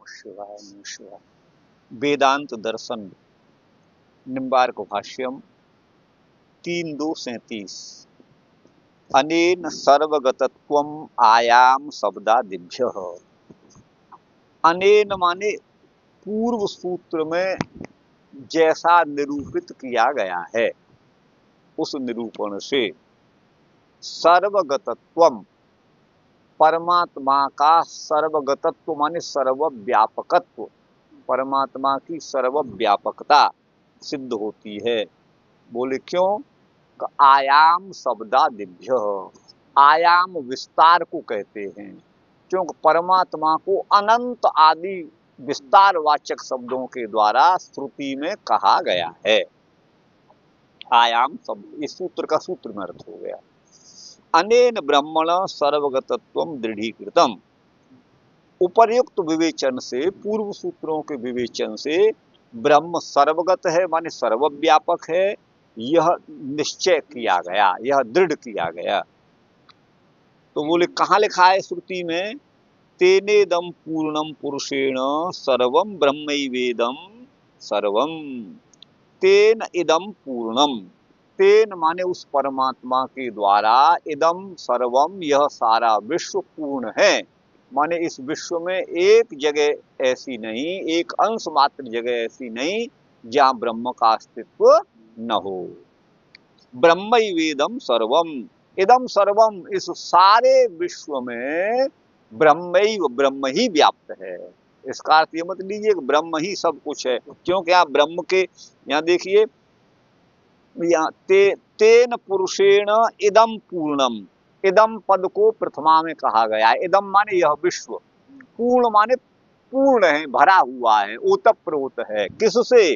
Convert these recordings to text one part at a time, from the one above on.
शिवाय नमः शिवाय। वेदांत दर्शन निम्बार्क भाष्यम 3:2-37। अनेन सर्वगतत्वम आयाम शब्दादिभ्यः। अनेन माने पूर्व सूत्र में जैसा निरूपित किया गया है उस निरूपण से सर्वगतत्वम परमात्मा का सर्वगतत्व माने सर्वव्यापकत्व, परमात्मा की सर्वव्यापकता सिद्ध होती है। बोले क्यों? आयाम शब्दादिभ्य, आयाम विस्तार को कहते हैं, क्योंकि परमात्मा को अनंत आदि विस्तार वाचक शब्दों के द्वारा श्रुति में कहा गया है। आयाम शब्द इस सूत्र का सूत्र में अर्थ हो गया। अनेन ब्रह्मण सर्वगतत्वम दृढ़ीकृतम, उपर्युक्त विवेचन से, पूर्व सूत्रों के विवेचन से ब्रह्म सर्वगत है माने सर्वव्यापक है, यह निश्चय किया गया, यह दृढ़ किया गया। तो बोले कहाँ लिखा है श्रुति में? तेनेदम पूर्णम पुरुषेण सर्वम ब्रह्मैवेदम सर्वम। तेन इदम पूर्णम, तेन माने उस परमात्मा के द्वारा, इदम सर्वम यह सारा विश्व पूर्ण है, माने इस विश्व में एक जगह ऐसी नहीं, एक अंश मात्र जगह ऐसी नहीं जहां ब्रह्म का अस्तित्व न हो। ब्रह्मैवेदम सर्वम, इदम सर्वम इस सारे विश्व में ब्रह्मैव, ब्रह्म ही व्याप्त है। इसका अर्थ ये मत लीजिए कि ब्रह्म ही सब कुछ है, क्योंकि आप ब्रह्म के यहाँ देखिए, यहाँ तेन पुरुषेण इदम पूर्णम, इदम पद को प्रथमा में कहा गया है। इदम माने यह विश्व, पूर्ण माने पूर्ण है, भरा हुआ है, ओतप्रोत है। किससे?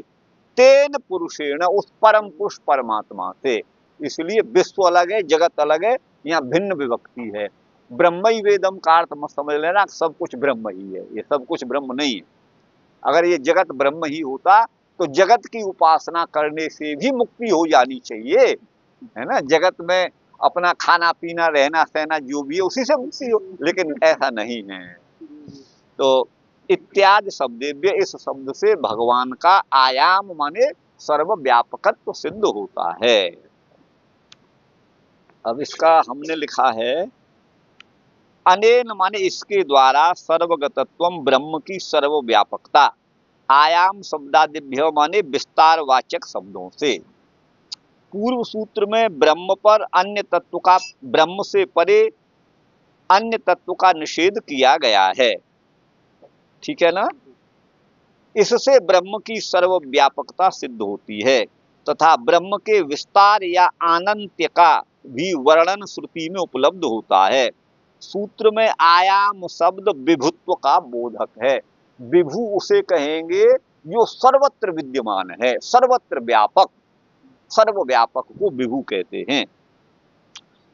तेन पुरुषेण, उस परम पुरुष परमात्मा से। इसलिए विश्व अलग है, जगत अलग है, यहाँ भिन्न विभक्ति है। ब्रह्मैवेदम का अर्थ मत समझ लेना सब कुछ ब्रह्म ही है, ये सब कुछ ब्रह्म नहीं है। अगर ये जगत ब्रह्म ही होता तो जगत की उपासना करने से भी मुक्ति हो जानी चाहिए, है ना। जगत में अपना खाना पीना रहना सहना जो भी है उसी से मुक्ति हो, लेकिन ऐसा नहीं है। तो इत्यादि शब्देभ्य, इस शब्द से भगवान का आयाम माने सर्वव्यापकत्व सिद्ध होता है। अब इसका हमने लिखा है अनेन माने इसके द्वारा सर्वगतत्वम, ब्रह्म की सर्वव्यापकता, आयाम शब्दादिभ्य माने विस्तार वाचक शब्दों से। पूर्व सूत्र में ब्रह्म पर अन्य तत्व का, ब्रह्म से परे अन्य तत्व का निषेध किया गया है, ठीक है ना। इससे ब्रह्म की सर्वव्यापकता सिद्ध होती है तथा ब्रह्म के विस्तार या अनंत्य का भी वर्णन श्रुति में उपलब्ध होता है। सूत्र में आयाम शब्द विभुत्व का बोधक है। विभु उसे कहेंगे जो सर्वत्र विद्यमान है, सर्वत्र व्यापक, सर्वव्यापक को विभु कहते हैं।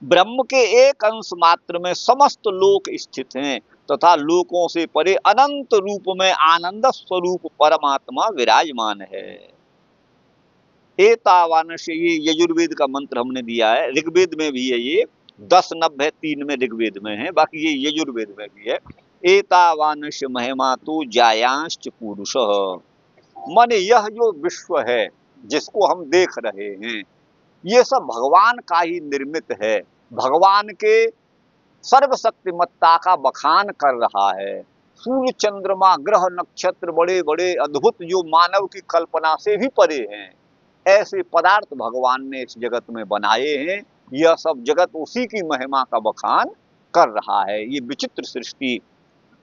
ब्रह्म के एक अंश मात्र में समस्त लोक स्थित हैं तथा लोकों से परे अनंत रूप में आनंद स्वरूप परमात्मा विराजमान है। एतावानश, ये यजुर्वेद का मंत्र हमने दिया है, ऋग्वेद में भी है, ये 10:9-3 में ऋग्वेद में है, बाकी ये यजुर्वेद में भी है। एतावानश महिमा तो जायांश्च पुरुष, माने यह जो विश्व है जिसको हम देख रहे हैं ये सब भगवान का ही निर्मित है, भगवान के सर्वशक्तिमत्ता का बखान कर रहा है। सूर्य चंद्रमा ग्रह नक्षत्र बड़े बड़े अद्भुत जो मानव की कल्पना से भी परे हैं, ऐसे पदार्थ भगवान ने इस जगत में बनाए हैं। यह सब जगत उसी की महिमा का बखान कर रहा है, ये विचित्र सृष्टि।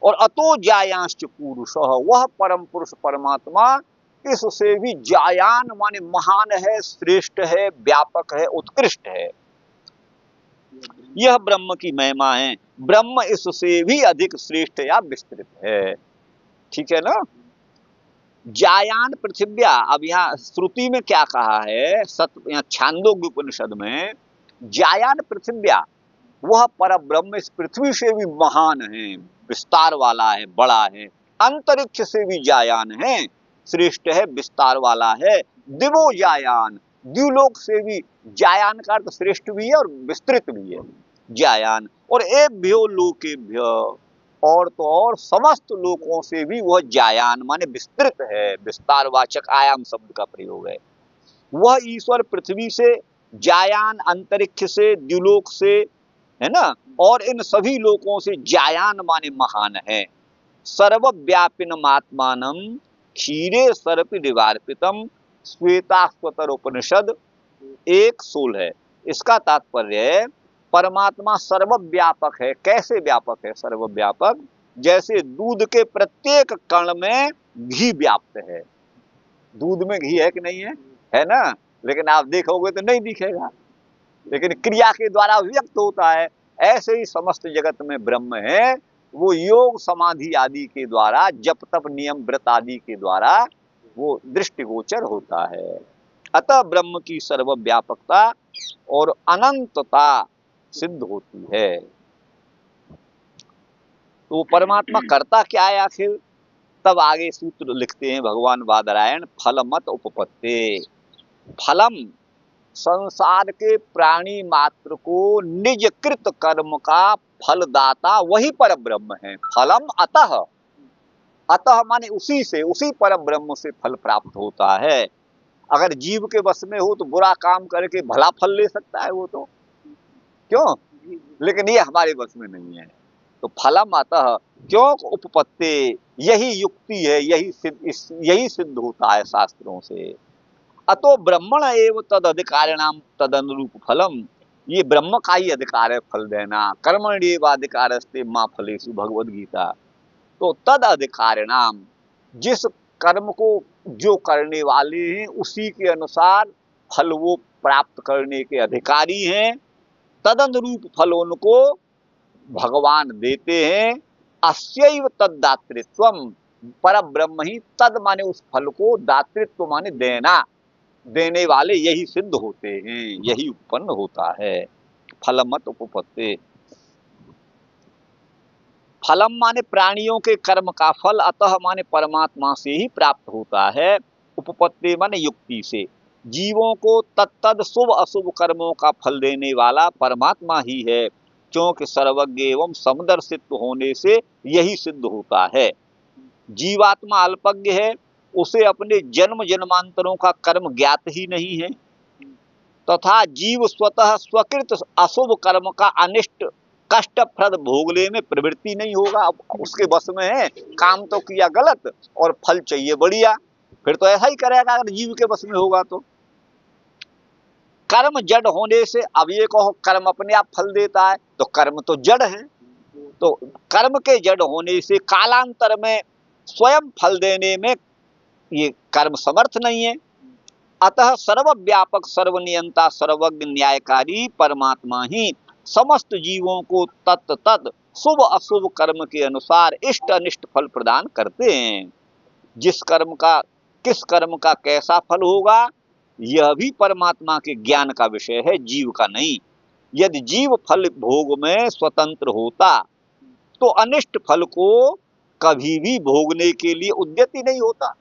और अतो जायांश्च पुरुष, वह परम पुरुष परमात्मा इससे भी जायान माने महान है, श्रेष्ठ है, व्यापक है, उत्कृष्ट है। यह ब्रह्म की महिमा है, ब्रह्म इससे भी अधिक श्रेष्ठ या विस्तृत है, ठीक है ना। जायान पृथिव्या, अब यहाँ श्रुति में क्या कहा है, यहाँ छांदोग्य उपनिषद में जायान पृथिव्या, वह पर ब्रह्म इस पृथ्वी से भी महान है, विस्तार वाला है, बड़ा है, अंतरिक्ष से भी जायान है, श्रेष्ठ है, विस्तार वाला है। दिवो जायान, द्युलोक से भी जायान का अर्थ श्रेष्ठ भी है और विस्तृत भी है, जायान। और एभ्यो लोकेभ्यो, और तो और समस्त लोकों से भी वह जायान माने विस्तृत है, विस्तारवाचक आयाम शब्द का प्रयोग है। वह ईश्वर पृथ्वी से, जायान अंतरिक्ष से, द्युलोक से, है ना, और इन सभी लोकों से जायान माने महान है। सर्वव्यापिनम आत्मानम क्षीरे सर्पि निवार्पितम, श्वेताश्वतर उपनिषद 1:16 है। इसका तात्पर्य है परमात्मा सर्वव्यापक है। कैसे व्यापक है? सर्वव्यापक, जैसे दूध के प्रत्येक कण में घी व्याप्त है। दूध में घी है कि नहीं है? है ना, लेकिन आप देखोगे तो नहीं दिखेगा, लेकिन क्रिया के द्वारा व्यक्त होता है। ऐसे ही समस्त जगत में ब्रह्म है, वो योग समाधि आदि के द्वारा, जप तप नियम व्रत आदि के द्वारा वो दृष्टिगोचर होता है। अतः ब्रह्म की सर्वव्यापकता और अनंतता सिद्ध होती है। तो परमात्मा करता क्या है आखिर? तब आगे सूत्र लिखते हैं भगवान बादरायण, फलमत उपपत्ते। फलम, संसार के प्राणी मात्र को निज कृत कर्म का फलदाता वही पर ब्रह्म है। फलम अतः, अतः माने उसी से, उसी पर ब्रह्म से फल प्राप्त होता है। अगर जीव के बस में हो तो बुरा काम करके भला फल ले सकता है वो तो, क्यों? लेकिन ये हमारे बस में नहीं है। तो फलम अतः, क्यों? उपपत्ति, यही युक्ति है, यही सिद्ध होता है शास्त्रों से। अतो ब्रह्मण एव तद अधिकारिणाम तद अनुरूप फलम, ये ब्रह्म का ही अधिकार है फल देना। कर्मण्येव अधिकारस्ते मा फलेषु, भगवद गीता। तो तद अधिकारिणाम, जिस कर्म को जो करने वाले हैं उसी के अनुसार फल वो प्राप्त करने के अधिकारी हैं। तद अनुरूप फल उनको भगवान देते हैं। अस्यैव तद दातृत्वम, पर ब्रह्म ही, तद माने उस फल को, दातृत्व माने देना, देने वाले यही सिद्ध होते हैं, यही उत्पन्न होता है। फलमत उपपत्ति, फलम माने प्राणियों के कर्म का फल, अतः माने परमात्मा से ही प्राप्त होता है। उपपत्ति माने युक्ति से। जीवों को तत्तद शुभ अशुभ कर्मों का फल देने वाला परमात्मा ही है, क्योंकि सर्वज्ञ एवं समदर्शित्व होने से यही सिद्ध होता है। जीवात्मा अल्पज्ञ है, उसे अपने जन्म जन्मांतरों का कर्म ज्ञात ही नहीं है, तथा जीव स्वतः स्वकृत अशुभ कर्म का अनिष्ट कष्टप्रद भोगने में प्रवृत्ति नहीं होगा। अब उसके बस में है, काम तो किया गलत और फल चाहिए बढ़िया, फिर तो ऐसा ही करेगा अगर जीव के बस में होगा तो। कर्म जड़ होने से, अब ये कहो कर्म अपने आप फल देता है, तो कर्म तो जड़ है, तो कर्म के जड़ होने से कालांतर में स्वयं फल देने में ये कर्म समर्थ नहीं है। अतः सर्वव्यापक, सर्वनियंता, सर्वज्ञ, न्यायकारी परमात्मा ही समस्त जीवों को तत् तत् शुभ अशुभ कर्म के अनुसार इष्ट अनिष्ट फल प्रदान करते हैं। जिस कर्म का, किस कर्म का कैसा फल होगा, यह भी परमात्मा के ज्ञान का विषय है, जीव का नहीं। यदि जीव फल भोग में स्वतंत्र होता तो अनिष्ट फल को कभी भी भोगने के लिए उद्यत ही नहीं होता।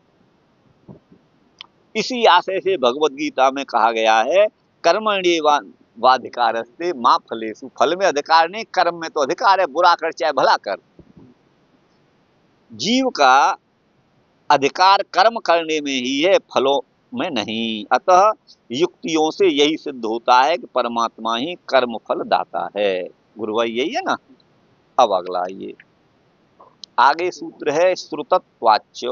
इसी आशय से भगवद गीता में कहा गया है, कर्मण्येवाधिकारस्ते मा फलेषु, फल में अधिकार नहीं, कर्म में तो अधिकार है, बुरा कर चाहे भला कर। जीव का अधिकार कर्म करने में ही है, फलों में नहीं। अतः युक्तियों से यही सिद्ध होता है कि परमात्मा ही कर्म फल दाता है। गुरुभाई यही है ना। अब अगला ये आगे सूत्र है श्रुतत्वाच्च।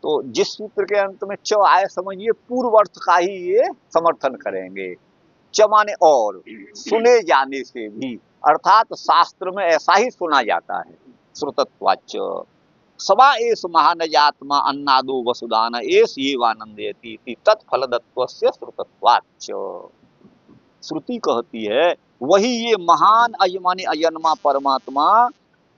तो जिस सूत्र के अंत में च आए, समझिए पूर्व अर्थ का ही ये समर्थन करेंगे। च माने और, सुने जाने से भी, अर्थात शास्त्र में ऐसा ही सुना जाता है। श्रुतत्वाच्च सवा एस महानजात्मा अन्नादो वसुदान एस ये वानंदेति तत्फलदत्वस्य श्रुतत्वाच्च। श्रुति कहती है वही ये महान अजमानी अजन्मा परमात्मा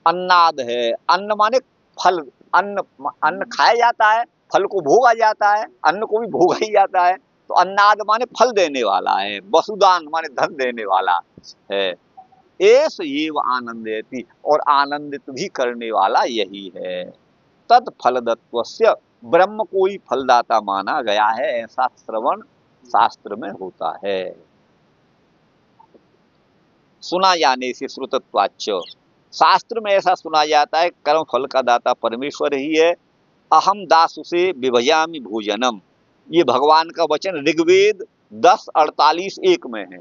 अन्नाद है। अन्न माने फल, अन्न, अन्न खाया जाता है, फल को भोगा जाता है, अन्न को भी भोगा ही जाता है। तो अन्नाद माने फल देने वाला है, वसुदान माने धन देने वाला है। एस एव आनंदेति, और आनंदित भी करने वाला यही है। तत्फलदत्वस्य, ब्रह्म को ही फलदाता माना गया है, ऐसा श्रवण शास्त्र में होता है। सुना जाने से श्रुतत्वाच्च, शास्त्र में ऐसा सुना जाता है कर्म फल का दाता परमेश्वर ही है। अहम दासु से विभयामि भोजनम, ये भगवान का वचन ऋग्वेद 10:48-1 में है,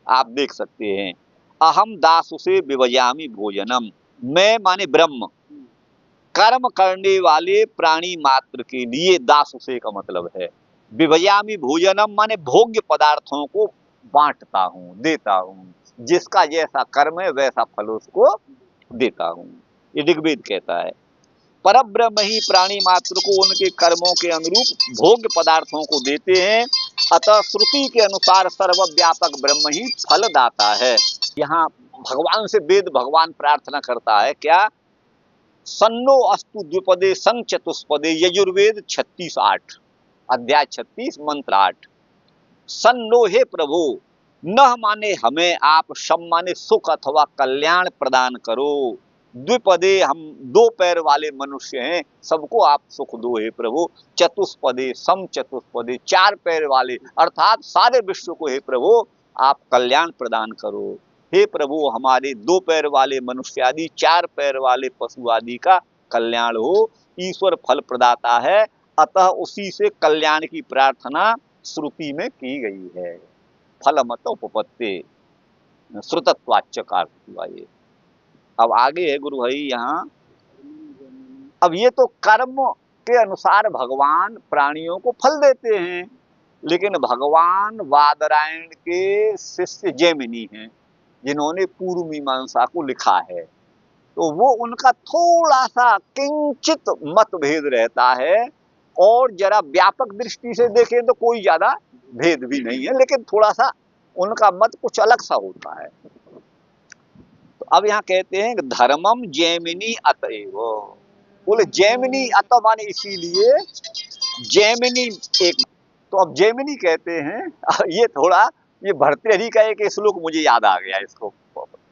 आप देख सकते हैं। अहम दासु से विभयामि भोजनम, मैं माने ब्रह्म कर्म करने वाले प्राणी मात्र के लिए, दासु से का मतलब है विभयामि भोजनम माने भोग्य पदार्थों को बांटता हूँ, देता हूँ, जिसका जैसा कर्म है वैसा फल उसको देता हूँ, ये ऋग्वेद कहता है। परब्रह्म ही प्राणी मात्र को उनके कर्मों के अनुरूप भोग्य पदार्थों को देते हैं, अतः श्रुति के अनुसार सर्वव्यापक ब्रह्म ही फल दाता है। यहाँ भगवान से वेद भगवान प्रार्थना करता है क्या, सन्नो अस्तु द्विपदे सं चतुष्पदे, यजुर्वेद 36:8 अध्याय 36 मंत्र 8। सन्नो हे प्रभु, न माने हमें आप, शम माने सुख अथवा कल्याण प्रदान करो, द्विपदे हम दो पैर वाले मनुष्य हैं, सबको आप सुख दो हे प्रभु, चतुष्पदे सम चतुष्पदे चार पैर वाले अर्थात सारे विश्व को हे प्रभु आप कल्याण प्रदान करो। हे प्रभु हमारे दो पैर वाले मनुष्य आदि चार पैर वाले पशु आदि का कल्याण हो, ईश्वर फल प्रदाता है, अतः उसी से कल्याण की प्रार्थना श्रुति में की गई है। फलमत उपपत्ति श्रुतत्वाच्य का अर्थ हुआ ये। अब आगे है गुरु भाई यहाँ, अब ये तो कर्म के अनुसार भगवान प्राणियों को फल देते हैं, लेकिन भगवान वादरायण के शिष्य जैमिनी हैं जिन्होंने पूर्व मीमांसा को लिखा है, तो वो उनका थोड़ा सा किंचित मतभेद रहता है, और जरा व्यापक दृष्टि से देखें तो कोई ज्यादा भेद भी नहीं है, लेकिन थोड़ा सा उनका मत कुछ अलग सा होता है। तो अब यहाँ कहते हैं धर्मम जैमिनी अतएव, बोले जैमिनी अत माने इसीलिए जैमिनी एक, तो अब जैमिनी कहते हैं, ये थोड़ा ये भर्तृहरि का एक श्लोक मुझे याद आ गया, इसको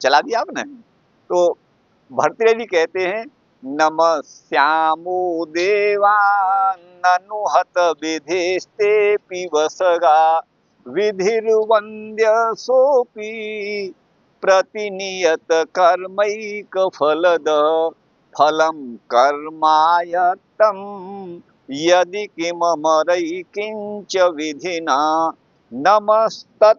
चला दिया आपने। तो भर्तृहरि कहते हैं नमस्यामो देवान् ननुहत विधिस्ते पिवसगा विधिर्वन्द्य सोपि प्रतिनियत कर्मैक फलद फलम कर्मायत्तम यदि किममरै किंच विधिना नमस्तत्कर्मभ्यो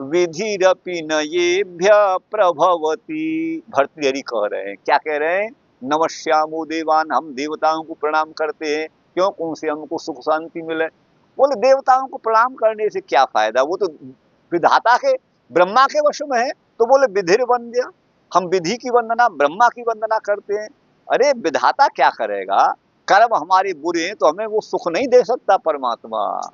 विधिरपि न येभ्य प्रभवति। भर्तृहरि कह रहे हैं, क्या कह रहे हैं, नमस्यामो देवान, हम देवताओं को प्रणाम करते हैं, क्यों, उनसे हमको सुख शांति मिले। बोले देवताओं को प्रणाम करने से क्या फायदा, वो तो विधाता के ब्रह्मा के वश में है। तो बोले विधिर वंद्य, हम विधि की वंदना ब्रह्मा की वंदना करते हैं। अरे विधाता क्या करेगा, कर्म हमारे बुरे हैं तो हमें वो सुख नहीं दे सकता परमात्मा,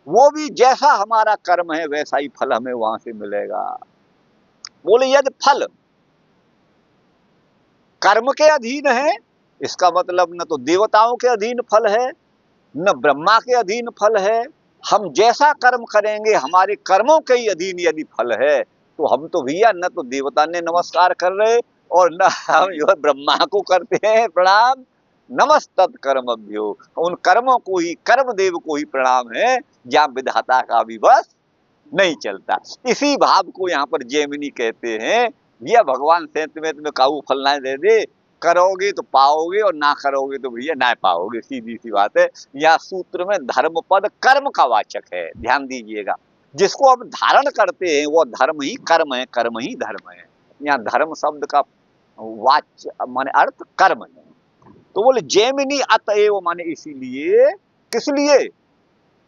वो भी जैसा हमारा कर्म है वैसा ही फल हमें वहां से मिलेगा। बोले यदि फल कर्म के अधीन है, इसका मतलब न तो देवताओं के अधीन फल है न ब्रह्मा के अधीन फल है, हम जैसा कर्म करेंगे हमारे कर्मों के ही अधीन यदि फल है, तो हम तो भैया न तो देवता ने नमस्कार कर रहे और न हम जो है ब्रह्मा को करते हैं प्रणाम, नमस्तत् कर्मभ्यो, उन कर्मों को ही, कर्म देव को ही प्रणाम है जहाँ विधाता का भी बस नहीं चलता। इसी भाव को यहाँ पर जैमिनी कहते हैं, भैया भगवान से तुम्हें काऊ फल ना दे दे, करोगे तो पाओगे और ना करोगे तो भैया ना पाओगे, सीधी सी बात है। यह सूत्र में धर्म पद कर्म का वाचक है, ध्यान दीजिएगा, जिसको अब धारण करते हैं वो धर्म ही कर्म है, कर्म ही धर्म है। यहाँ धर्म शब्द का वाच्य माने अर्थ कर्म है। तो बोले जैमिनी अतएव माने इसीलिए, किस लिए,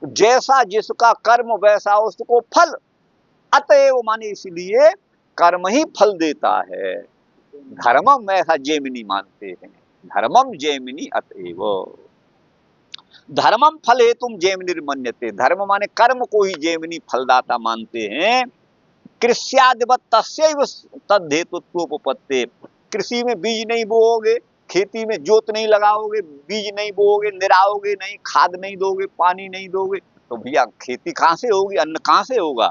जैसा जिसका कर्म वैसा उसको फल, अतएव माने इसीलिए कर्म ही फल देता है। धर्मम ऐसा जैमिनी मानते हैं, धर्मम जैमिनी अतएव, धर्मम फल हेतुम जैमिनिर्मन्यते, धर्म माने कर्म को ही जैमिनी फलदाता मानते हैं। कृष्यादिवत तस्यैव तद्धेतुत्वोपपत्ते, कृषि में बीज नहीं बोओगे, खेती में जोत नहीं लगाओगे, बीज नहीं बोओगे, निराओगे नहीं, खाद नहीं दोगे, पानी नहीं दोगे, तो भैया खेती कहाँ से होगी, अन्न कहाँ से होगा।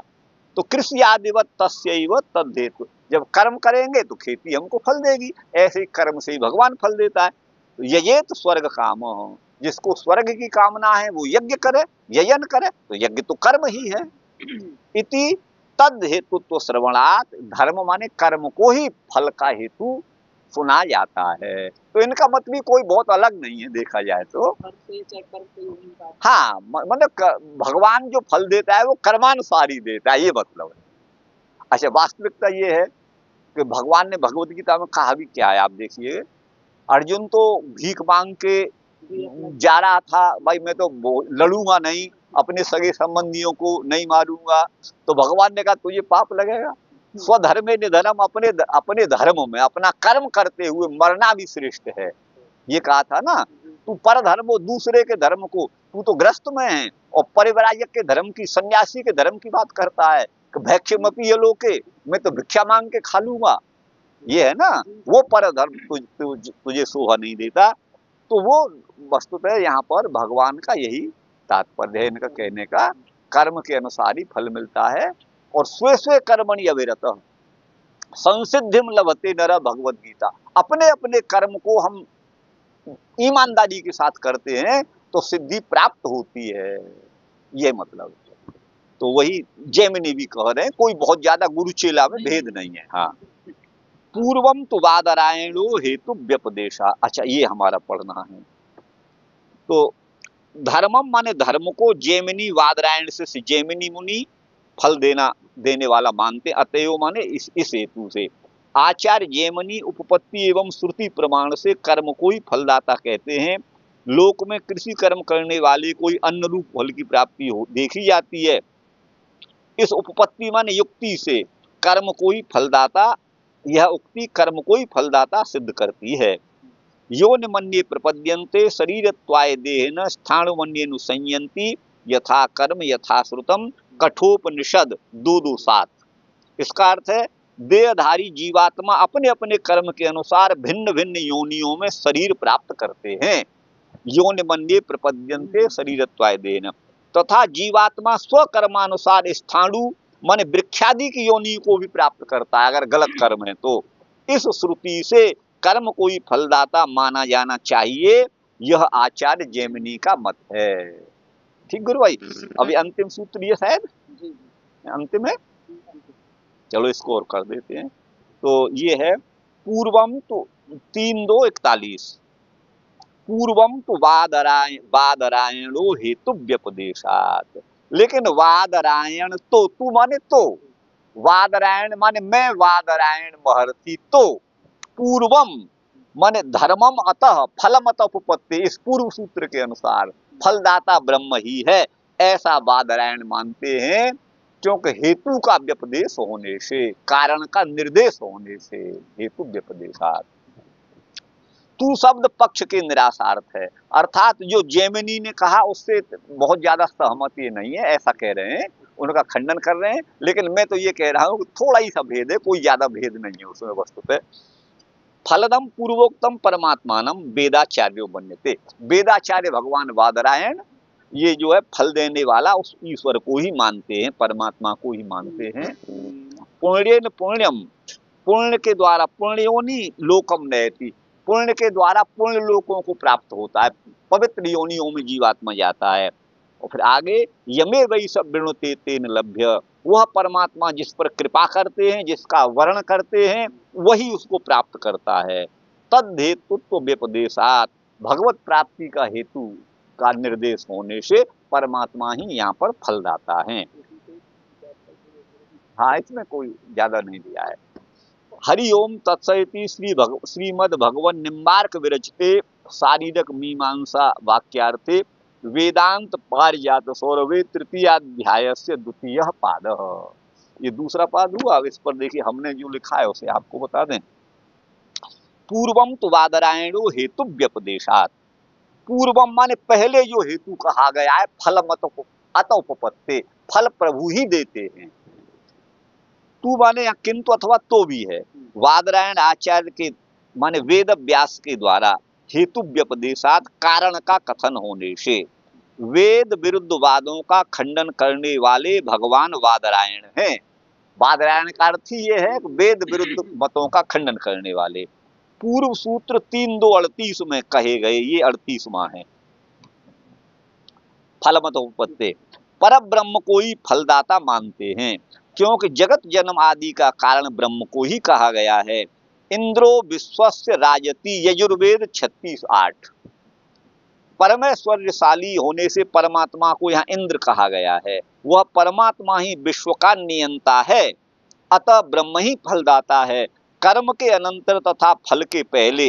तो कृषि आदिवत तस्यैव तद्धेतु, जब कर्म करेंगे तो खेती हमको फल देगी, ऐसे ही कर्म से ही भगवान फल देता है। तो यजेत स्वर्ग काम, जिसको स्वर्ग की कामना है वो यज्ञ करे, यजन करे, तो यज्ञ तो कर्म ही है। इति तद हेतुत्व श्रवणात्, धर्म माने कर्म को ही फल का हेतु सुना जाता है। तो इनका मत भी कोई बहुत अलग नहीं है देखा जाए तो। हाँ, मतलब भगवान जो फल देता है वो कर्मानुसार ही देता है, ये मतलब है। अच्छा, वास्तविकता ये है कि भगवान ने भगवत गीता में कहा भी क्या है, आप देखिए। अर्जुन तो भीख मांग के जा रहा था, भाई मैं तो लड़ूंगा नहीं, अपने सगे संबंधियों को नहीं मारूंगा। तो भगवान ने कहा तुझे पाप लगेगा, स्वधर्मे निधनम, अपने धर्म में अपना कर्म करते हुए मरना भी श्रेष्ठ है, ये कहा था ना। तू पर धर्म, दूसरे के धर्म को, तू तो ग्रस्त में है और परिव्राजक के धर्म की, सन्यासी के धर्म की बात करता है कि भैक्षमपि ये लोके, मैं तो भिक्षा मांग के खा लूंगा, ये है ना। वो पर धर्म तुझे शोभा नहीं देता। तो वो वस्तुतः यहाँ पर भगवान का यही तात्पर्य है, इनका कहने का, कर्म के अनुसार ही फल मिलता है। और स्वे स्वे कर्मणि अविरत संसिद्धिम लभते नर, भगवत गीता। अपने अपने कर्म को हम ईमानदारी के साथ करते हैं तो सिद्धि प्राप्त होती है, ये मतलब। तो वही जैमिनी भी कह रहे हैं, कोई बहुत ज्यादा गुरु चेला में भेद नहीं है। हाँ, पूर्वम तो वादरायणो हेतु व्यपदेशा। अच्छा, ये हमारा पढ़ना है। तो धर्मम माने धर्म को जैमिनी वादरायण से जैमिनी मुनि फल देने वाला मानते, अतएव माने इस हेतु से। आचार्य जैमिनी उपपत्ति एवं श्रुति प्रमाण से कर्म को ही फलदाता कहते हैं। लोक में कृषि कर्म करने वाले कोई अन्य रूप फल की प्राप्ति हो देखी जाती है। इस उपपत्ति माने युक्ति से कर्म को ही फलदाता, यह उक्ति कर्म को ही फलदाता सिद्ध करती है। योन मन्ये प्रपद्यन्ते शरीरत्वाय देहेन स्थाणुमन्येनु संयन्ति, यथा कर्म यथा श्रुतम, कठोपनिषद 2:2-7। इसका अर्थ है देहधारी जीवात्मा अपने अपने कर्म के अनुसार भिन्न भिन्न योनियों में शरीर प्राप्त करते हैं। योन मन्ये प्रपद्यन्ते शरीरत्वाय देहेन, तथा जीवात्मा स्वकर्मानुसार स्थाणु माने वृक्षादि की योनि को भी प्राप्त करता है अगर गलत कर्म है तो। इस श्रुति से कर्म को ही फलदाता माना जाना चाहिए, यह आचार्य जैमिनी का मत है। ठीक गुरु भाई, अभी अंतिम सूत्र ये शायद अंतिम है, चलो इसको और कर देते हैं। तो ये है पूर्वम तो 3:2-41, पूर्वम तो वादरायणो हेतु व्यपदेशात। लेकिन वादरायण तो, तू माने तो, वादरायण माने मैं वादरायण महर्षि तो, पूर्वम माने धर्मम अतः फलम अतः उपपत्ति, इस पूर्व सूत्र के अनुसार फलदाता ब्रह्म ही है, ऐसा वादरायण मानते हैं। क्योंकि हेतु का व्यपदेश होने से, कारण का निर्देश होने से, हेतु व्यपदेशात। तू शब्द पक्ष के निराशार्थ है, अर्थात जो जैमिनी ने कहा उससे बहुत ज्यादा सहमति नहीं है, ऐसा कह रहे हैं, उनका खंडन कर रहे हैं। लेकिन मैं तो ये कह रहा हूँ कि थोड़ा ही सा भेद है, कोई ज्यादा भेद नहीं है उसमें वस्तुतः। फलदम पूर्वोक्तम परमात्मानम वेदाचार्यो बन्यते, वेदाचार्य भगवान वादरायण ये जो है फल देने वाला उस ईश्वर को ही मानते हैं, परमात्मा को ही मानते हैं। पुण्येन पुण्यम, पुण्य के द्वारा, पुण्योनि लोकम नयति, पुण्य के द्वारा पुण्य लोकों को प्राप्त होता है, पवित्र योनियों में जीवात्मा जाता है। और फिर आगे यमे वही सब विणुते तेन लभ्य, वह परमात्मा जिस पर कृपा करते हैं, जिसका वर्ण करते हैं, वही उसको प्राप्त करता है। तद हेतुत्व व्यपदेशात, भगवत प्राप्ति का हेतु का निर्देश होने से परमात्मा ही यहाँ पर फलदाता है। हाँ, इसमें कोई ज्यादा नहीं दिया है। हरि ओम तत्सैति श्रीमद् भगवन् निम्बार्क विरचिते शारीरक मीमांसा वाक्यार्थे वेदांत पारिजात सौरभे तृतीयाध्याय से 2 पाद। ये दूसरा पाद हुआ। इस पर देखिए हमने जो लिखा है उसे आपको बता दें। पूर्वम तो वादरायणो हेतु व्यपदेशात, पूर्वम माने पहले जो हेतु कहा गया है, फलम अतः उपपत्ते, फल प्रभु ही देते हैं। तू माने किंतु अथवा तो भी है। वादरायण आचार्य के माने वेद व्यास के द्वारा हेतु व्यपदेशात, कारण का कथन होने से, वेद विरुद्ध वादों का खंडन करने वाले भगवान वादरायण हैं। वादरायण का अर्थ ही ये है कि वेद विरुद्ध मतों का खंडन करने वाले। पूर्व सूत्र 3:2-38 में कहे गए, ये 38वां है। फलमत उपपत्ति, पर ब्रह्म को ही फलदाता मानते हैं। क्योंकि जगत जन्म आदि का कारण ब्रह्म को ही कहा गया है। इंद्रो विश्वस्य राजति, यजुर्वेद 36:8। परमेश्वरशाली होने से परमात्मा को यहाँ इंद्र कहा गया है। वह परमात्मा ही विश्व का नियंता है, अतः ब्रह्म ही फलदाता है। कर्म के अनंतर तथा फल के पहले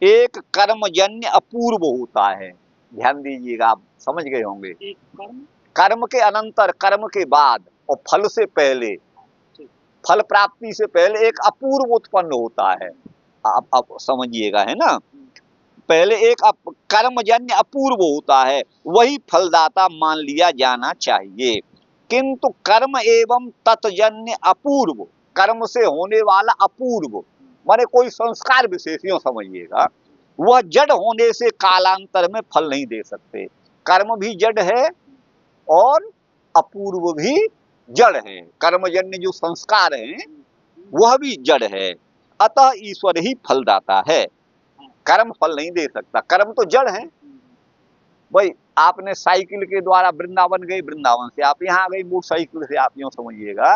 एक कर्मजन्य अपूर्व होता है। ध्यान दीजिएगा, आप समझ गए होंगे। एक कर्म के अनंतर, कर्म के बाद और फल से पहले, फल प्राप्ति से पहले एक अपूर्व उत्पन्न होता है। आप समझिएगा, है ना। पहले एक कर्मजन्य अपूर्व होता है, वही फलदाता मान लिया जाना चाहिए। किंतु कर्म एवं तत्जन्य अपूर्व, कर्म से होने वाला अपूर्व माने कोई संस्कार विशेष, यूं समझिएगा, वह जड़ होने से कालांतर में फल नहीं दे सकते। कर्म भी जड़ है और अपूर्व भी जड़ है। कर्मजन्य जो संस्कार हैं वह भी जड़ है, अतः ईश्वर ही फलदाता है। कर्म फल नहीं दे सकता, कर्म तो जड़ है। भाई आपने साइकिल के द्वारा वृंदावन गए, वृंदावन से आप यहाँ आ गए मोटरसाइकिल से, आप यूं समझिएगा।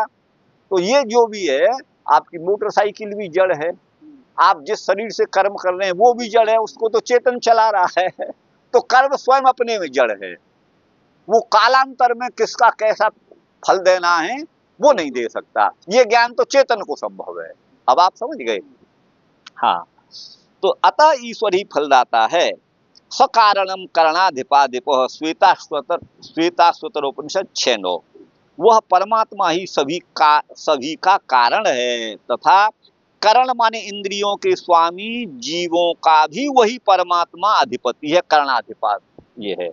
तो ये जो भी है, आपकी मोटरसाइकिल भी जड़ है। आप जिस शरीर से कर्म कर रहे हैं वो भी जड़ है, उसको तो चेतन चला रहा है। तो कर्म स्वयं अपने में जड़ है, वो कालांतर में किसका कैसा फल देना है वो नहीं दे सकता। ये ज्ञान तो चेतन को संभव है। अब आप समझ गए। हाँ, तो अतः ईश्वर ही फलदाता है। सकारणम करणाधिपाधिप, श्वेताश्वतर उपनिषद 6:9। वह परमात्मा ही सभी का कारण है, तथा करण माने इंद्रियों के स्वामी जीवों का भी वही परमात्मा अधिपति है। करणाधिपात ये है,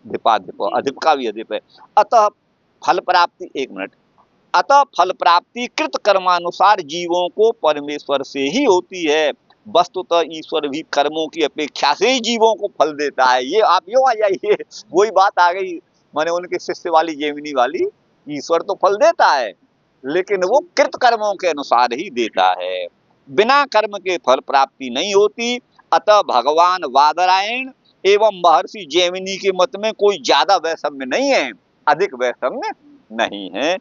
धिपाधिप, अधिप का भी अधिप है। अतः फल प्राप्ति, एक मिनट, अतः फल प्राप्ति कृत कर्मानुसार जीवों को परमेश्वर से ही होती है। वस्तुतः ईश्वर भी कर्मों की अपेक्षा से ही जीवों को फल देता है। ये आप यूं आ जाइए, वही बात आ गई माने उनके शिष्य वाली, जेमिनी वाली। ईश्वर तो फल देता है लेकिन वो कृत कर्मों के अनुसार ही देता है, बिना कर्म के फल प्राप्ति नहीं होती। अतः भगवान वादरायण एवं महर्षि जेमिनी के मत में कोई ज्यादा वैषम्य नहीं है, अधिक वैषम्य नहीं है।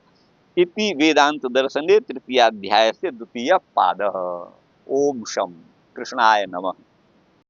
इति वेदांत दर्शने 3य अध्याय से 2य पादः। ओम शम कृष्णाय नमः।